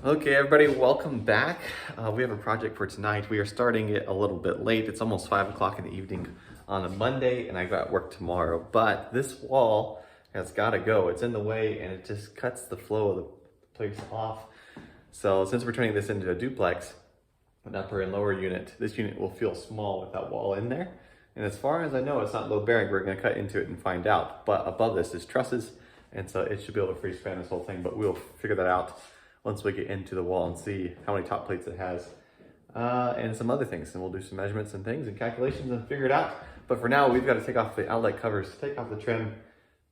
Okay, everybody, welcome back. We have a project for tonight. We are starting it a little bit late. It's almost 5 o'clock in the evening on a Monday, and I got work tomorrow. But this wall has got to go. It's in the way, and it just cuts the flow of the place off. So since we're turning this into a duplex, an upper and lower unit, this unit will feel small with that wall in there. And as far as I know, it's not load bearing. We're going to cut into it and find out. But above this is trusses, and so it should be able to freeze fan this whole thing. But we'll figure that out once we get into the wall and see how many top plates it has and some other things. And we'll do some measurements and things and calculations and figure it out. But for now, we've got to take off the outlet covers, take off the trim,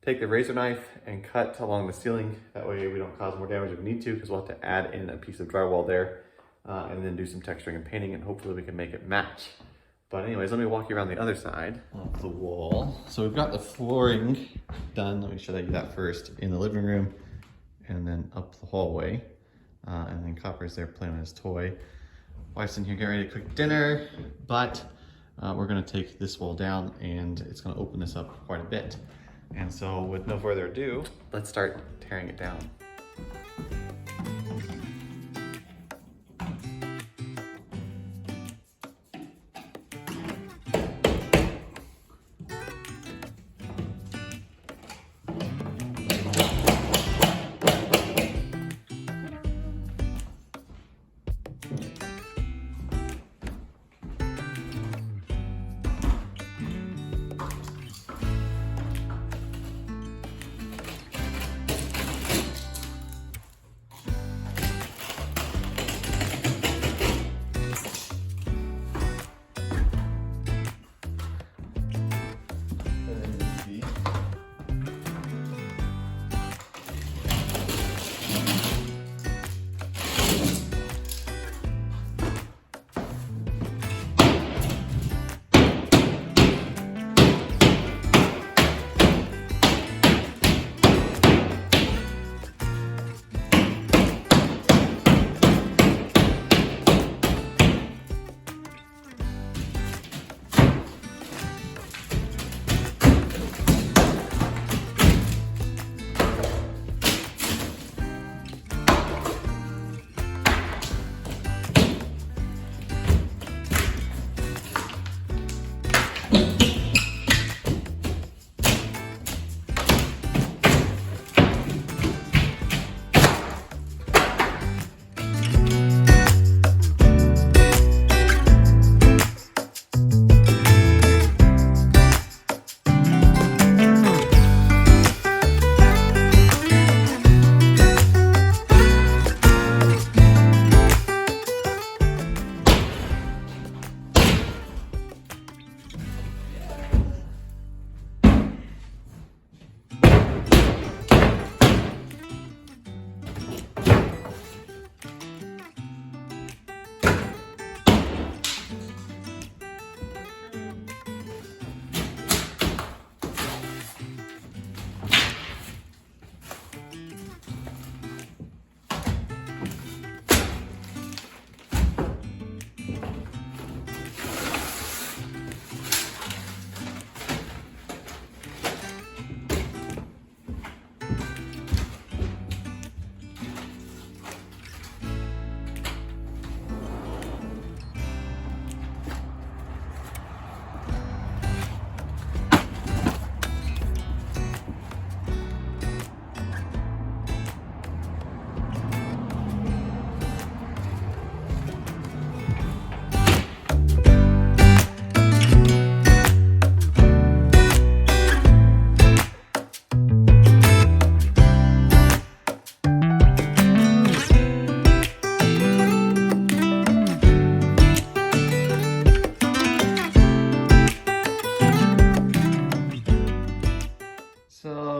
take the razor knife and cut along the ceiling. That way we don't cause more damage if we need to, because we'll have to add in a piece of drywall there and then do some texturing and painting, and hopefully we can make it match. But anyways, let me walk you around the other side of the wall. So we've got the flooring done. Let me show you that first, in the living room and then up the hallway. And then Copper's there playing with his toy. Wife's in here getting ready to cook dinner, but we're gonna take this wall down and it's gonna open this up quite a bit. And so with no further ado, let's start tearing it down.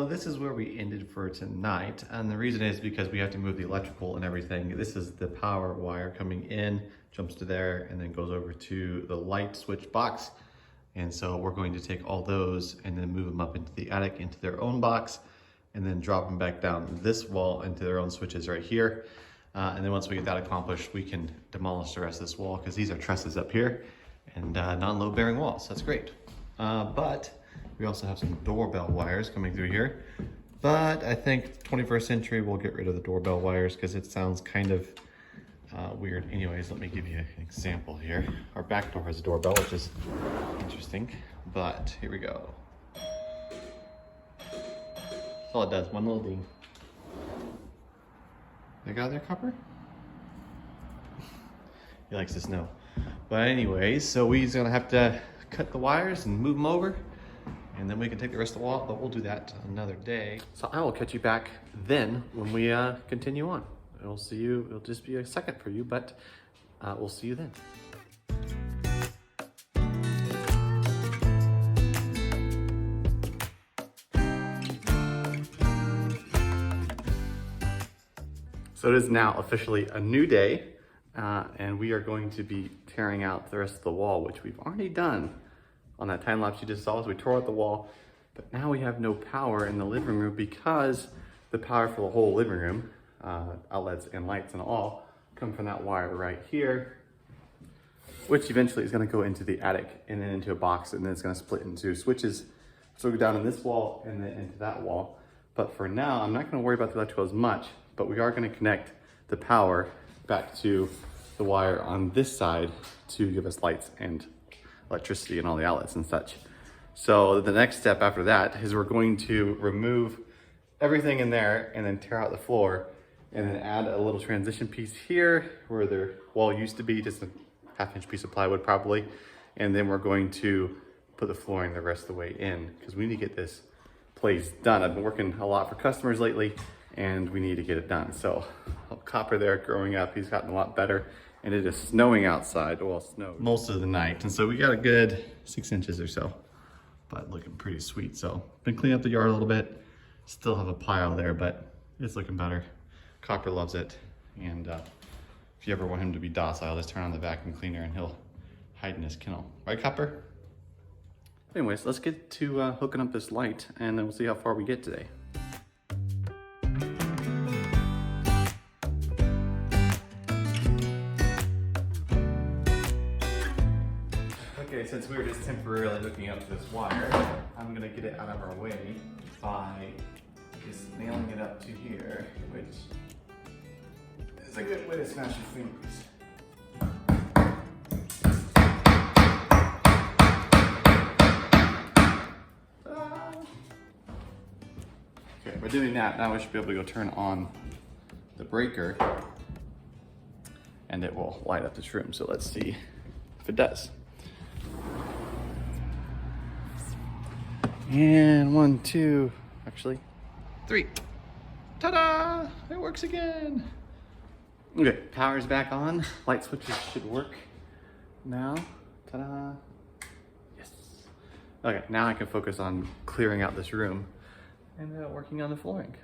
This is where we ended for tonight, and the reason is because we have to move the electrical and everything. This is the power wire coming in, jumps to there, and then goes over to the light switch box. And so we're going to take all those and then move them up into the attic, into their own box, and then drop them back down this wall into their own switches right here. And then once we get that accomplished, we can demolish the rest of this wall, because these are trusses up here and non-load bearing walls. That's great. But we also have some doorbell wires coming through here. But I think 21st century we'll get rid of the doorbell wires because it sounds kind of weird. Anyways, let me give you an example here. Our back door has a doorbell, which is interesting, but here we go. That's all it does, one little ding. They got there, Copper? He likes the snow. But anyways, so we're gonna have to cut the wires and move them over, and then we can take the rest of the wall, but we'll do that another day. So I will catch you back then when we continue on. We'll see you, it'll just be a second for you, but we'll see you then. So it is now officially a new day, and we are going to be tearing out the rest of the wall, which we've already done on that time lapse you just saw. So we tore out the wall, but now we have no power in the living room because the power for the whole living room, outlets and lights and all, come from that wire right here, which eventually is going to go into the attic and then into a box, and then it's going to split into switches. So we go down in this wall and then into that wall. But for now, I'm not going to worry about the electrical as much, but we are going to connect the power back to the wire on this side to give us lights and electricity and all the outlets and such. So the next step after that is we're going to remove everything in there and then tear out the floor and then add a little transition piece here where the wall used to be, just a 1/2-inch piece of plywood probably. And then we're going to put the flooring the rest of the way in because we need to get this place done. I've been working a lot for customers lately and we need to get it done. So Copper there growing up, he's gotten a lot better, and it is snowing outside. Well, it snowed most of the night. And so we got a good 6 inches or so, but looking pretty sweet. So been cleaning up the yard a little bit. Still have a pile there, but it's looking better. Copper loves it. And if you ever want him to be docile, just turn on the vacuum cleaner and he'll hide in his kennel. Right, Copper? Anyways, let's get to hooking up this light and then we'll see how far we get today. Okay, since we were just temporarily hooking up this wire, I'm gonna get it out of our way by just nailing it up to here, which is a good way to smash your fingers. Okay, by doing that, now we should be able to go turn on the breaker and it will light up this room. So let's see if it does. And 1, 2, actually 3. Ta-da! It works again. Okay, power's back on. Light switches should work now. Ta-da! Yes. Okay, now I can focus on clearing out this room and working on the flooring.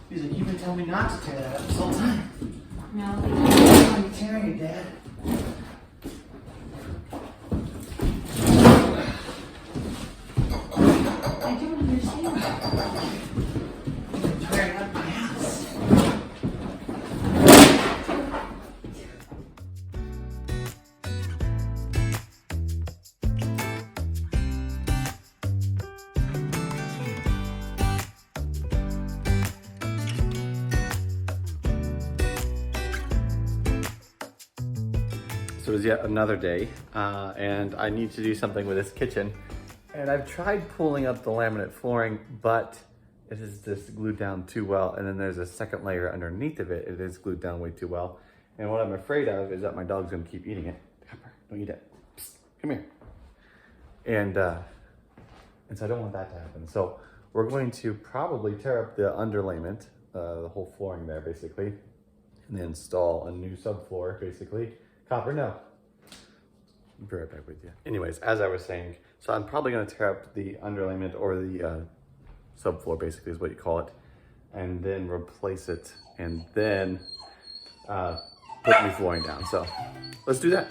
He's like, you've been telling me not to tear that up this whole time. No. Why are you tearing it, Dad? I don't understand. You're tearing up my house. So it was yet another day, and I need to do something with this kitchen. And I've tried pulling up the laminate flooring, but it is just glued down too well. And then there's a second layer underneath of it. It is glued down way too well. And what I'm afraid of is that my dog's gonna keep eating it. Copper, don't eat it. Psst, come here. And so I don't want that to happen. So we're going to probably tear up the underlayment, the whole flooring there basically, and then install a new subfloor basically. Copper, no. I'll be right back with you. Anyways, as I was saying, so I'm probably gonna tear up the underlayment or the subfloor basically is what you call it, and then replace it, and then put new flooring down. So let's do that.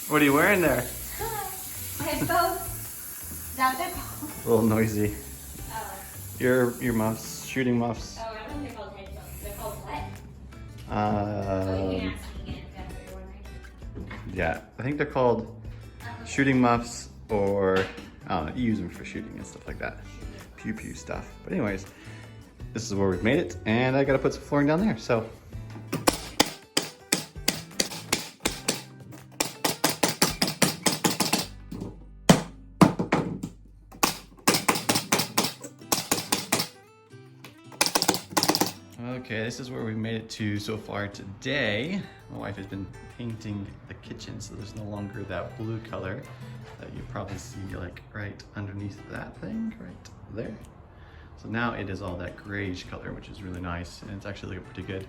What are you wearing there? Headphones. Is that what they're called? A little noisy. Oh. Your muffs, shooting muffs. Oh, I don't think they're called headphones. They're called what? You can ask me again if that's what you're wondering. Yeah, I think they're called shooting muffs, or I don't know, you use them for shooting and stuff like that. Pew pew stuff. But anyways, this is where we've made it, and I gotta put some flooring down there, so. Okay, this is where we made it to so far today. My wife has been painting the kitchen, so there's no longer that blue color that you probably see like right underneath that thing right there. So now it is all that grayish color, which is really nice, and it's actually looking pretty good.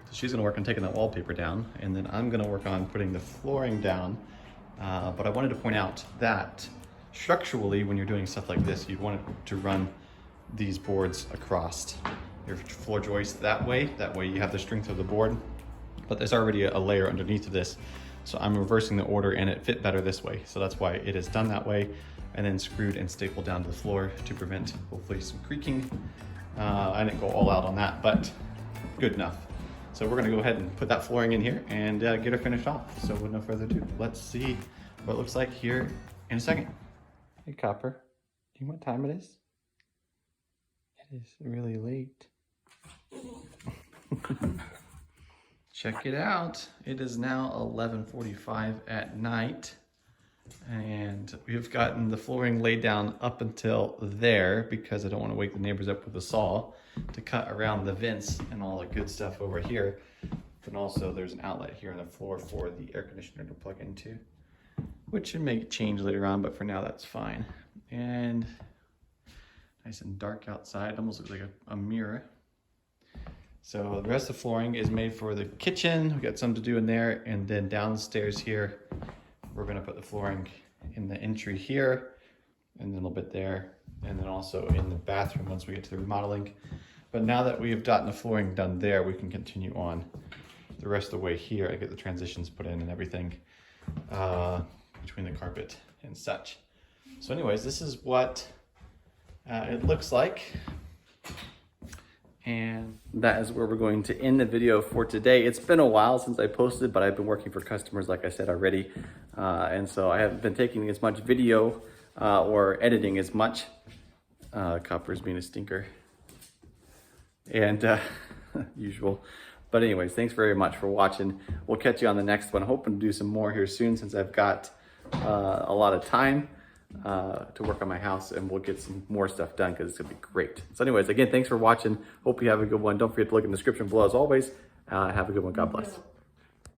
So she's gonna work on taking that wallpaper down, and then I'm gonna work on putting the flooring down. But I wanted to point out that structurally, when you're doing stuff like this, you'd want to run these boards across your floor joist that way you have the strength of the board, but there's already a layer underneath of this. So I'm reversing the order, and it fit better this way. So that's why it is done that way, and then screwed and stapled down to the floor to prevent hopefully some creaking. I didn't go all out on that, but good enough. So we're gonna go ahead and put that flooring in here and get her finished off. So with no further ado, let's see what it looks like here in a second. Hey Copper, do you know what time it is? It is really late. Check it out. It is now 11:45 at night, and we've gotten the flooring laid down up until there because I don't want to wake the neighbors up with a saw to cut around the vents and all the good stuff over here. And also there's an outlet here on the floor for the air conditioner to plug into, which should make a change later on, but for now that's fine. And nice and dark outside, almost looks like a mirror. So the rest of the flooring is made for the kitchen. We got some to do in there, and then downstairs here, we're gonna put the flooring in the entry here, and then a little bit there, and then also in the bathroom once we get to the remodeling. But now that we have gotten the flooring done there, we can continue on the rest of the way here. I get the transitions put in and everything between the carpet and such. So anyways, this is what it looks like. And that is where we're going to end the video for today. It's been a while since I posted, but I've been working for customers, like I said already. And so I haven't been taking as much video or editing as much. Copper's being a stinker. And usual. But anyways, thanks very much for watching. We'll catch you on the next one. Hoping to do some more here soon since I've got a lot of time to work on my house, and we'll get some more stuff done because it's gonna be great. So anyways, again, thanks for watching. Hope you have a good one. Don't forget to look in the description below as always. Have a good one. God bless.